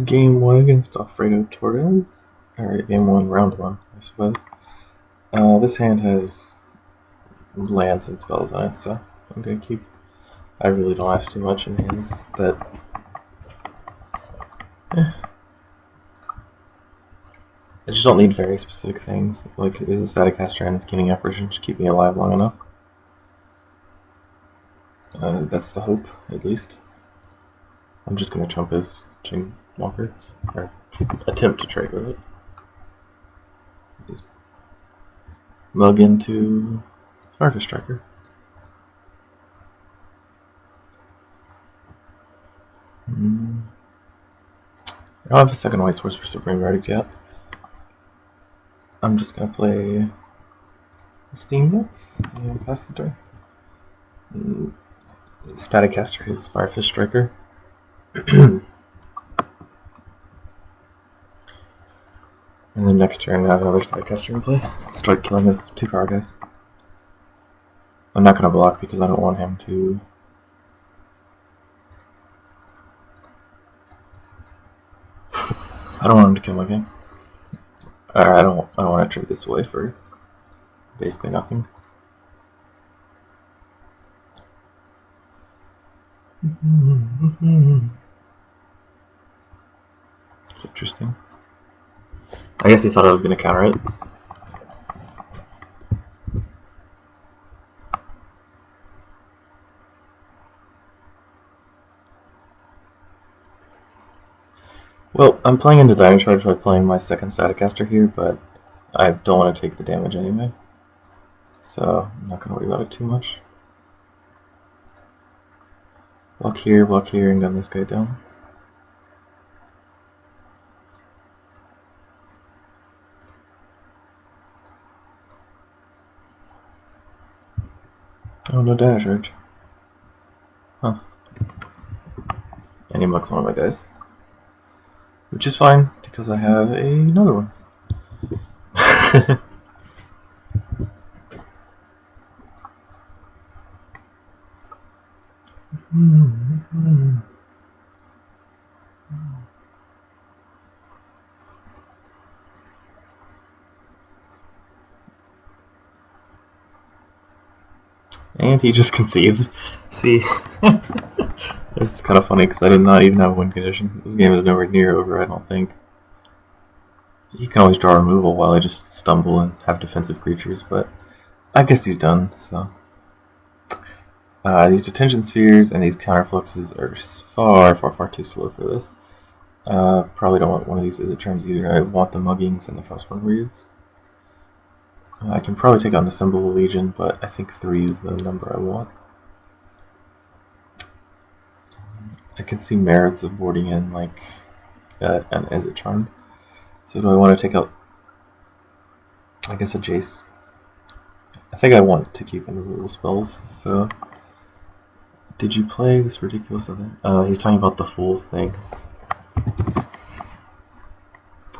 Game 1 against Alfredo Torres. Alright, game 1, round 1, I suppose. This hand has lands and spells on it, so I'm gonna keep. I really don't have too much in hands that. I just don't need very specific things. Like, is the Static Caster and Keening Apparition to keep me alive long enough? That's the hope, at least. I'm just gonna chump his Chain Walker, or attempt to trade with it. Just mug into Starfish Striker. I don't have a second white source for Supreme Verdict yet. I'm just gonna play Steam Nuts and pass the turn. Static Caster his Firefish Striker. And then next turn I have another Static Caster in play. Start killing his 2 power guys. I'm not gonna block because I don't want him to. I don't want him to kill my game. I don't want to trade this away for basically nothing. It's interesting. I guess he thought I was going to counter it. Well, I'm playing into Diamond Charge by playing my second Static Caster here, but I don't want to take the damage anyway. So I'm not going to worry about it too much. Walk here, and gun this guy down. Oh, no Diamond Charge. Huh. And he mucks one of my guys. Which is fine, because I have another one. And he just concedes. See, this is kind of funny because I did not even have a win condition. This game is nowhere near over, I don't think. He can always draw removal while I just stumble and have defensive creatures, but I guess he's done, so. These detention spheres and these counterfluxes are far too slow for this. Probably don't want one of these as it turns either. I want the muggings and the frostborn weirds. I can probably take on the Symbol of Legion, but I think 3 is the number I want. I can see merits of boarding in like an As It Charmed. So do I want to take out, I guess, a Jace? I think I want to keep in removal spells, so. Did you play this ridiculous event? He's talking about the Fool's thing.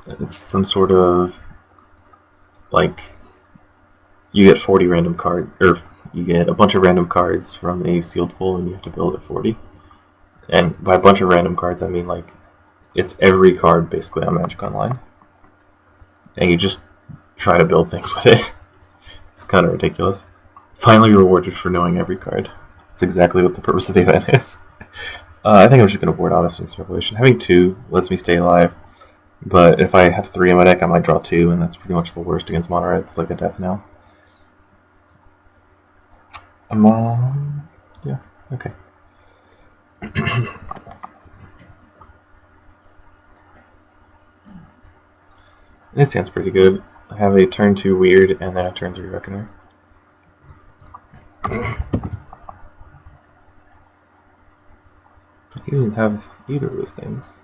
It's some sort of, like, you get 40 random cards, or you get a bunch of random cards from a sealed pool and you have to build at 40. And by a bunch of random cards, I mean, like, it's every card basically on Magic Online. And you just try to build things with it. It's kind of ridiculous. Finally rewarded for knowing every card. That's exactly what the purpose of the event is. I think I'm just going to board Honest Wings Revelation. Having 2 lets me stay alive, but if I have 3 in my deck, I might draw 2, and that's pretty much the worst against mono red. It's like a death knell. Yeah, okay. This hand's pretty good. I have a turn 2 weird, and then a turn 3 reckoner. He doesn't have either of those things.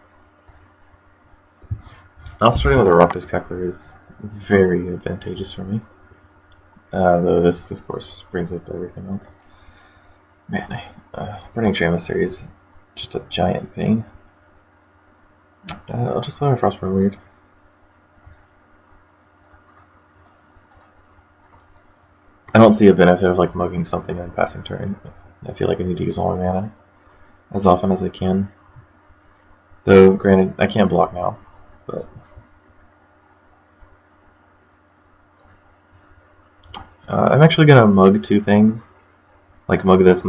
Now starting with a Rakdos Cackler is very advantageous for me. Though this, of course, brings up everything else. Man, Burning Emissary is just a giant pain. I'll just play my Frostborn Weird. I don't see a benefit of like mugging something and passing turn. I feel like I need to use all my mana as often as I can. Though, granted, I can't block now, but I'm actually gonna mug two things, like mug this,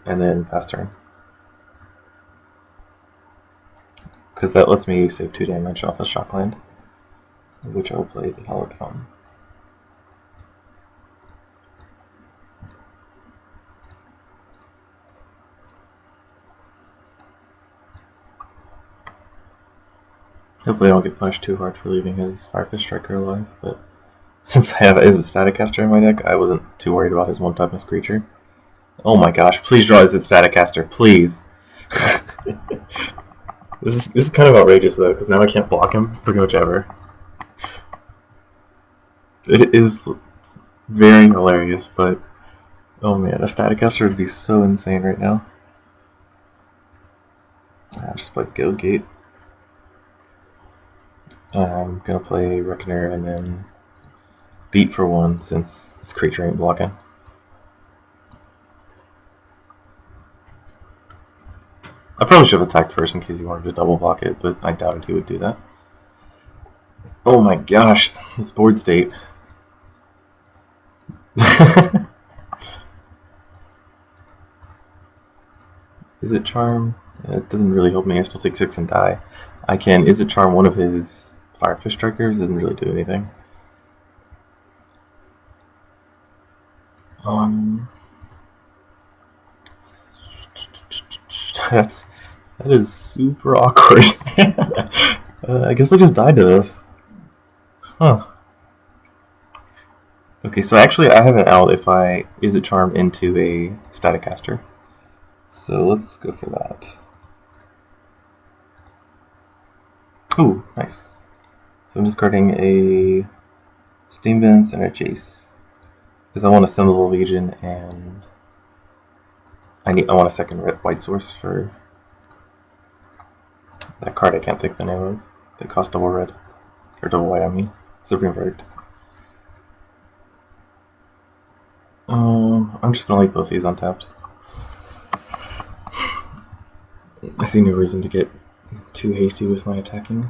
and then pass turn, because that lets me save 2 damage off a Shockland, which I will play the Hallowed Fountain. Hopefully I don't get punished too hard for leaving his Firefish Striker alive, but since I have Izzet Staticaster in my deck, I wasn't too worried about his one-toughness creature. Oh my gosh, please draw Izzet Staticaster, please! This is kind of outrageous though, because now I can't block him pretty much ever. It is very hilarious, but oh man, a Staticaster would be so insane right now. I'll just play the Guild Gate. I'm gonna play Reckoner and then beat for 1 since this creature ain't blocking. I probably should have attacked first in case he wanted to double block it, but I doubted he would do that. Oh my gosh, this board state. Is it Charm? It doesn't really help me, I still take 6 and die. I can Is it Charm one of his Firefish Strikers? Doesn't really do anything. That is super awkward. I guess I just died to this. Huh. Okay, so actually I have an out if I Is it Charm into a Staticaster. So let's go for that. Ooh, nice. So I'm discarding a Steam Vents and a Jace, because I want a Symbol Legion and I want a second red white source for that card I can't think the name of. That costs double red. Or double white, I mean. Supreme Verdict. I'm just gonna leave both these untapped. I see no reason to get too hasty with my attacking.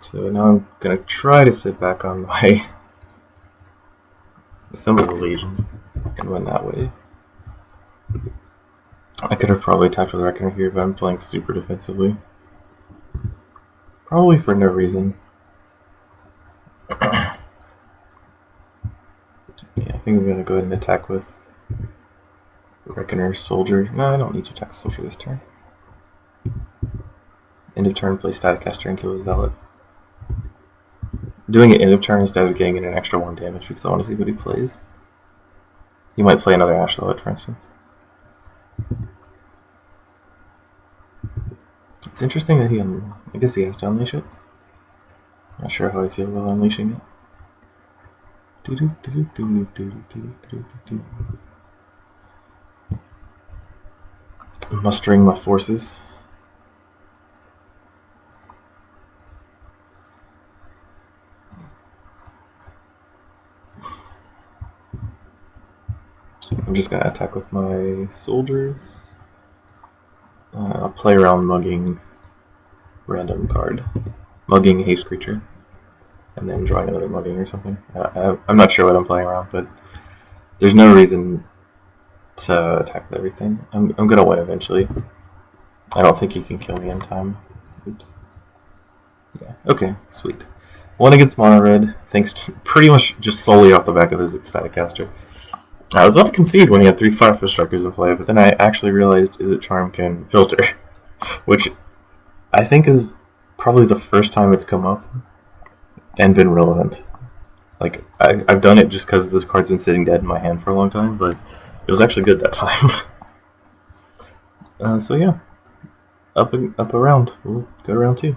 So now I'm gonna try to sit back on my Symbol of Legion and win that way. I could have probably attacked with Reckoner here, but I'm playing super defensively. Probably for no reason. Yeah, I think I'm gonna go ahead and attack with Reckoner Soldier. No, I don't need to attack Soldier this turn. End of turn, play Staticaster and kill his Zealot. Doing it end of turn instead of getting in an extra 1 damage because I want to see what he plays. He might play another Ashloet, for instance. It's interesting that I guess he has to unleash it. Not sure how I feel about unleashing it. Mustering my forces. I'm just going to attack with my soldiers. I'll play around mugging random card. Mugging haste creature. And then drawing another mugging or something. I'm not sure what I'm playing around, but there's no reason to attack with everything. I'm going to win eventually. I don't think he can kill me in time. Oops. Yeah, okay, sweet. Won against Mono Red, thanks to pretty much just solely off the back of his Staticaster. I was about to concede when he had 3 Firefish Strikers in play, but then I actually realized Izzet Charm can filter, which I think is probably the first time it's come up and been relevant. Like, I've done it just because this card's been sitting dead in my hand for a long time, but it was actually good that time. So yeah, up a round. We'll go to round 2.